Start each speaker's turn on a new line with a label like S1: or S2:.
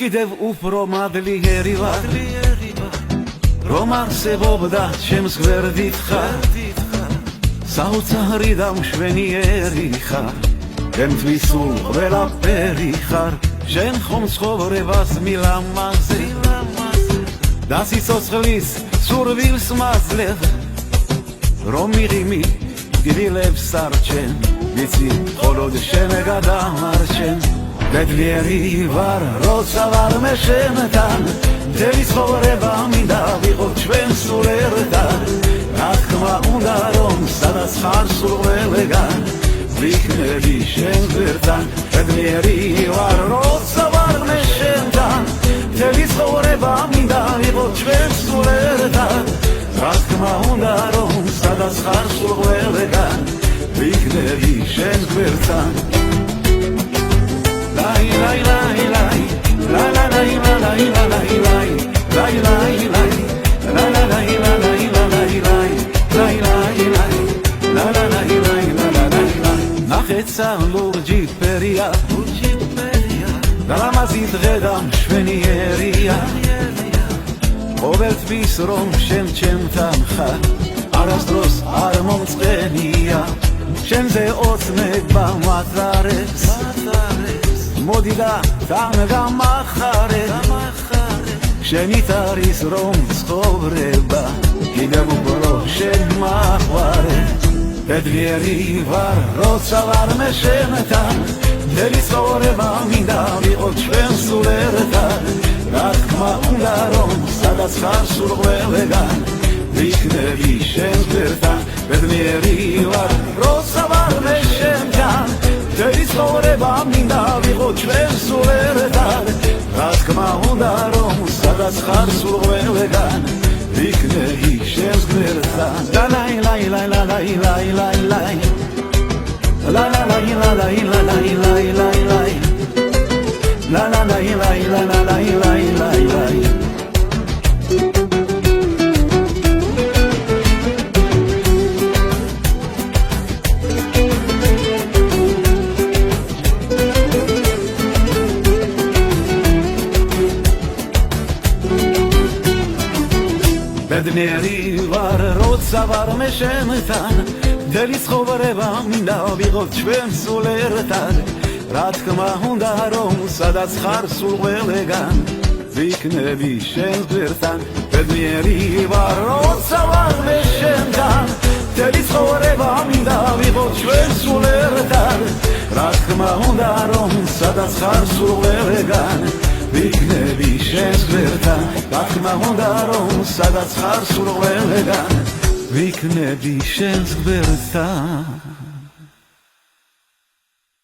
S1: კიდევ უფრო მადლიერი ვარ რომ არსებობდა ჩემს გვერდით ხარ საოცარი და მშვენიერი ხარ ჩემთვის სულ ყველაფერი ხარ შენ ხომ ცხოვრებას მილამაზე და სიცოცხლის სურვილს მაძლე რომ მიღიმი გდილებს არჩენ ვიცი მხოლოდ შენ გადამარჩენ ბედნიერი ვარ როცა ვარ მე შენთან მთელი ცხოვრება მინდა ვიყოთ ჩვენ სულ ერთად რა თქმა უნდა რომ სადაც ხარ სულ ყველგან ვიქნები შენ გვერდთან ბედნიერი ვარ როცა ვარ მე შენთან მთელი ცხოვრება მინდა ვიყოთ ჩვენ სულ ერთად რა თქმა უნდა რომ სადაც ხარ სულ ყველგან ვიქნები შენ გვერდთან Lai lai lai lai la la lai la lai la lai lai lai lai lai la la lai la lai la lai lai lai lai lai la la lai lai la la lai lai Nachetza lurgi peria da la mazit gedam shvenieria Ovelt bis rom shem chemtan kha arastros ar momtsqenia shemze otsneba matzares მოდი და დამგამახარე შენით არის რომ ცხოვრება კიდევ უფრო შენ მაყვარე ბედნიერი ვარ როცა ვარ მე შენთან მთელი ცხოვრება მინდა ვიყოთ ჩვენ სულ ერთად რა თქმა უნდა რომ სადაც ხარ სულ ყველგან ვიქნები შენ გვერდთან ბედნიერი ვარ როცა ვარ მე შენთან მთელი ცხოვრება მინდა ვიყოთ ჩვენ სულ ერთად რა თქმა უნდა რომ სადაც ხარ სულ ყველგან ვიქნები შენს გვერდთან და ლაი ლაი ლაი ლაი ლაი ლაი ლაი la la la la la la la la la la la la la la la la la la la ბედნიერი ვარ როცა ვარ მე შენთან მთელი ცხოვრება მინდა ვიყოთ ჩვენ სულ ერთად რა თქმა უნდა რომ სადაც ხარ სულ ყველგან ვიქნები შენ გვერდთან ბედნიერი ვარ როცა ვარ მე შენთან მთელი ცხოვრება მინდა ვიყოთ ჩვენ სულ ერთად რა თქმა უნდა რომ სადაც ხარ სულ ყველგან ვიქნები შენს გვერდთან რა თქმა უნდა რომ სადაც ხარ სულ ყველგან ვიქნები შენს გვერდთან